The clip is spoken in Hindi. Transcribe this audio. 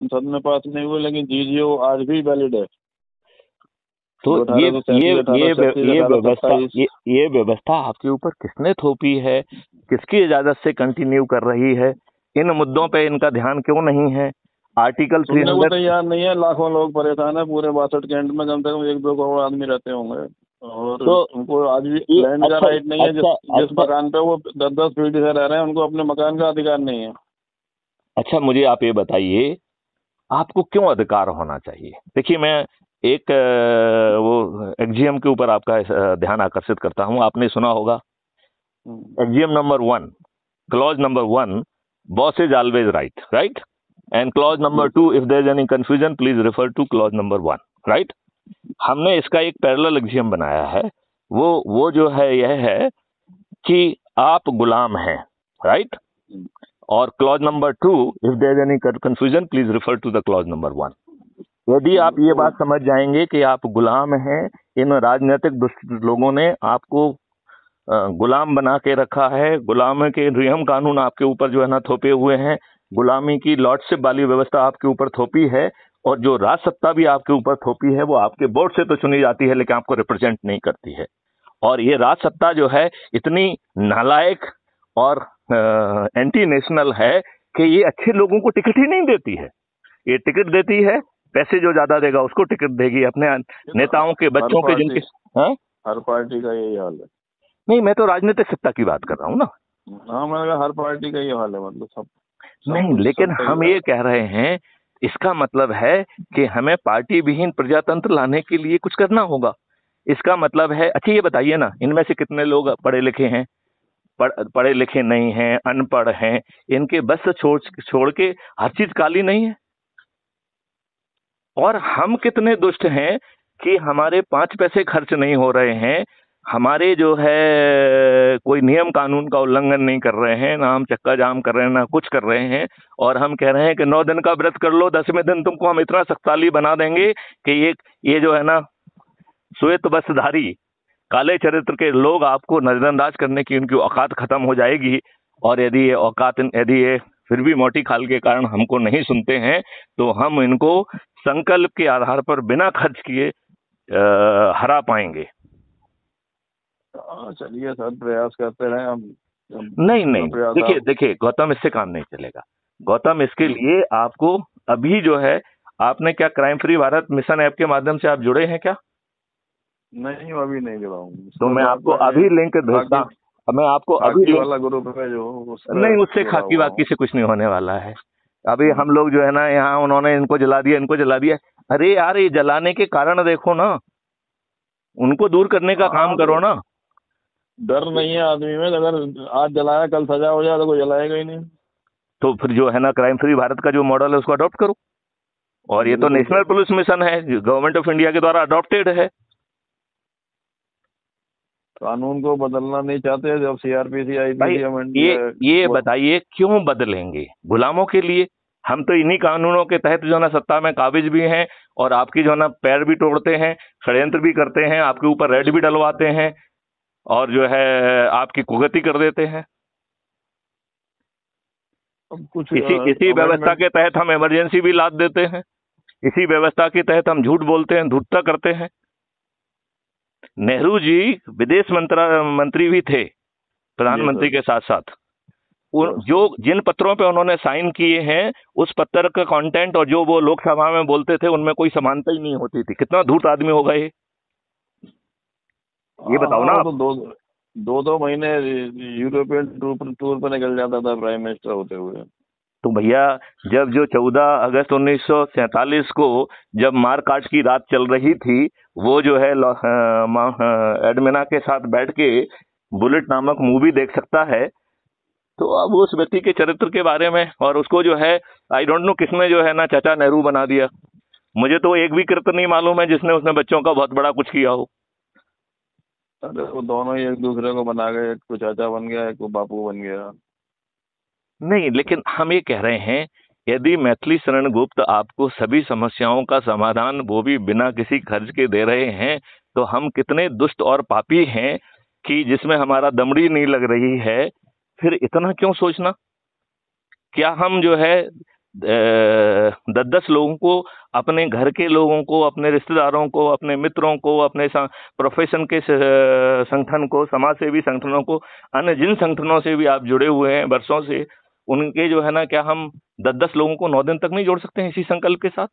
संसद में पास नहीं हुए, लेकिन जीजीओ आज भी वैलिड है। तो जो ये 1837, 1836, ये व्यवस्था 1827। ये व्यवस्था आपके ऊपर किसने थोपी है, किसकी इजाजत से कंटिन्यू कर रही है? इन मुद्दों पे इनका ध्यान क्यों नहीं है? आर्टिकल सुनने को 300। तैयार नहीं है, लाखों लोग परेशान है। पूरे 62 कैंट में कम से कम 1-2 करोड़ आदमी रहते होंगे, और तो उनको आज भी ये लैंड का अच्छा राइट नहीं है। अच्छा जिस अच्छा मकान पे वो 10-10 पीढ़ी से रह रहे हैं, उनको अपने मकान का अधिकार नहीं है। अच्छा, मुझे आप ये बताइए, आपको क्यों अधिकार होना चाहिए? देखिए, मैं एक वो एक्जीएम के ऊपर आपका ध्यान आकर्षित करता हूं। आपने सुना होगा axiom number 1, clause number 1, boss is always right, right? And clause number 2, if there is any confusion please refer to clause number 1, right? हमने इसका एक पैरेलल एक्जीएम बनाया है। वो जो है यह है कि आप गुलाम हैं, राइट? और clause number 2, if there is any confusion please refer to the clause number 1। यदि आप ये वो बात समझ जाएंगे कि आप गुलाम हैं, इन राजनीतिक दुष्ट लोगों ने आपको गुलाम बना के रखा है, गुलामी के नियम कानून आपके ऊपर जो है ना थोपे हुए हैं, गुलामी की लॉर्डशिप वाली व्यवस्था आपके ऊपर थोपी है, और जो राज सत्ता भी आपके ऊपर थोपी है वो आपके वोट से तो चुनी जाती है लेकिन आपको रिप्रेजेंट नहीं करती है। और ये राज सत्ता जो है इतनी नालायक और एंटी नेशनल है कि ये अच्छे लोगों को टिकट ही नहीं देती है। ये टिकट देती है, पैसे जो ज्यादा देगा उसको टिकट देगी, अपने नेताओं के, हर बच्चों के, पार्टी जिनके। हाँ, हर पार्टी का यही हाल है। नहीं, मैं तो राजनीतिक सत्ता की बात कर रहा हूँ ना। हाँ, मैंने कहा हर पार्टी का ये हाल है, मतलब सब सब नहीं, कुछ लेकिन सबका हम ये हाल ये कह रहे हैं, इसका मतलब है कि हमें पार्टी विहीन प्रजातंत्र लाने के लिए कुछ करना होगा। इसका मतलब है, अच्छा ये बताइए ना, इनमें से कितने लोग पढ़े लिखे हैं, पढ़े लिखे नहीं हैं, अनपढ़ हैं, इनके बस छोड़ छोड़ के हर चीज काली नहीं है। और हम कितने दुष्ट हैं कि हमारे 5 पैसे खर्च नहीं हो रहे हैं, हमारे जो है कोई नियम कानून का उल्लंघन नहीं कर रहे हैं, ना हम चक्का जाम कर रहे हैं, ना कुछ कर रहे हैं, और हम कह रहे हैं कि 9 दिन का व्रत कर लो, 10वें दिन तुमको हम इतना शक्तिशाली बना देंगे कि ये जो है ना श्वेत वस्त्रधारी काले चरित्र के लोग आपको नजरअंदाज करने की उनकी औकात खत्म हो जाएगी। और यदि ये फिर भी मोटी खाल के कारण हमको नहीं सुनते हैं, तो हम इनको संकल्प के आधार पर बिना खर्च किए हरा पाएंगे। चलिए सर, प्रयास करते रहे हम। नहीं अपना नहीं, प्रयास देखिए आप। देखिए गौतम, इससे काम नहीं चलेगा। गौतम, इसके लिए आपको अभी जो है, आपने क्या crime free Bharat mission app के माध्यम से आप जुड़े हैं क्या? नहीं, अभी नहीं जुड़ा हूँ तो उसमें, मैं तो आपको आपने अभी लिंक भेजता खाकी हूं। मैं आपको अभी खाकी लिंक। वाला ग्रुप है जो, उस पर नहीं, उससे जुड़ा खाकी हुआ वाकी हूँ। से कुछ नहीं होने वाला है। अभी हम हम्म। लोग जो है ना, यहाँ उन्होंने इनको जला दिया, इनको जला दिया। अरे यार, ये जलाने के कारण देखो ना, उनको दूर करने का काम हाँ, करो तो ना। डर नहीं है आदमी में। अगर आज जलाया, कल सजा हो जाए तो कोई जलाएगा ही नहीं। तो फिर जो है ना, क्राइम फ्री भारत का जो मॉडल है उसको अडॉप्ट करो। और ये तो बिल्कुल नेशनल सर। पुलिस मिशन है, गवर्नमेंट ऑफ इंडिया के द्वारा अडॉप्टेड है। कानून को बदलना नहीं चाहते, जब सीआरपीसी भाई, आईपीसी ये अमेंड ये वो। बताइए क्यों बदलेंगे? गुलामों के लिए? हम तो इन्हीं कानूनों के तहत जो है ना सत्ता में काबिज भी हैं, और आपकी जो है ना पैर भी तोड़ते हैं, षड्यंत्र भी करते हैं, आपके ऊपर रेड भी डलवाते हैं, और जो है आपकी कुगति कर देते हैं। अब कुछ इसी व्यवस्था अमेंडमेंट। के तहत हम इमरजेंसी भी लाद देते हैं, इसी व्यवस्था के तहत हम झूठ बोलते हैं, धूर्तता करते हैं। नेहरू जी विदेश मंत्री भी थे, जी प्रधानमंत्री सर। के साथ साथ। यस जो सर। जिन पत्रों पे उन्होंने साइन किए हैं, उस पत्र का कंटेंट और जो वो लोकसभा में बोलते थे उनमें कोई समानता ही नहीं होती थी। कितना धूर्त आदमी होगा ये हाँ बताओ हाँ, ना वो आप। तो दो दो दो महीने यूरोपियन टूर टूर पर निकल जाता था प्राइम मिनिस्टर होते हुए। तो भैया, जब जो 14 अगस्त 1947 को जब मारकाट की रात चल रही थी, वो जो है एडमिना के साथ बैठ के बुलेट नामक मूवी देख सकता है। तो अब उस व्यक्ति के चरित्र के बारे में, और उसको जो है, आई डोंट नो किसने जो है ना चाचा नेहरू बना दिया। मुझे तो एक भी कृत्य नहीं मालूम है जिसने उसने बच्चों का बहुत बड़ा कुछ किया हो। अरे वो दोनों ही एक दूसरे को बना गए, एक को चाचा बन गया, एक को बापू बन गया। नहीं, लेकिन हम ये कह रहे हैं, यदि मैथिली शरण गुप्त आपको सभी समस्याओं का समाधान, वो भी बिना किसी खर्च के दे रहे हैं, तो हम कितने दुष्ट और पापी हैं कि जिसमें हमारा दमड़ी नहीं लग रही है, फिर इतना क्यों सोचना? क्या हम जो है 10-10 लोगों को, अपने घर के लोगों को, अपने रिश्तेदारों को, अपने मित्रों को, अपने प्रोफेशन के संगठन को, समाज सेवी संगठनों को, अन्य जिन संगठनों से भी आप जुड़े हुए हैं वर्षों से, उनके जो है ना, क्या हम 10-10 लोगों को 9 दिन तक नहीं जोड़ सकते हैं इसी संकल्प के साथ?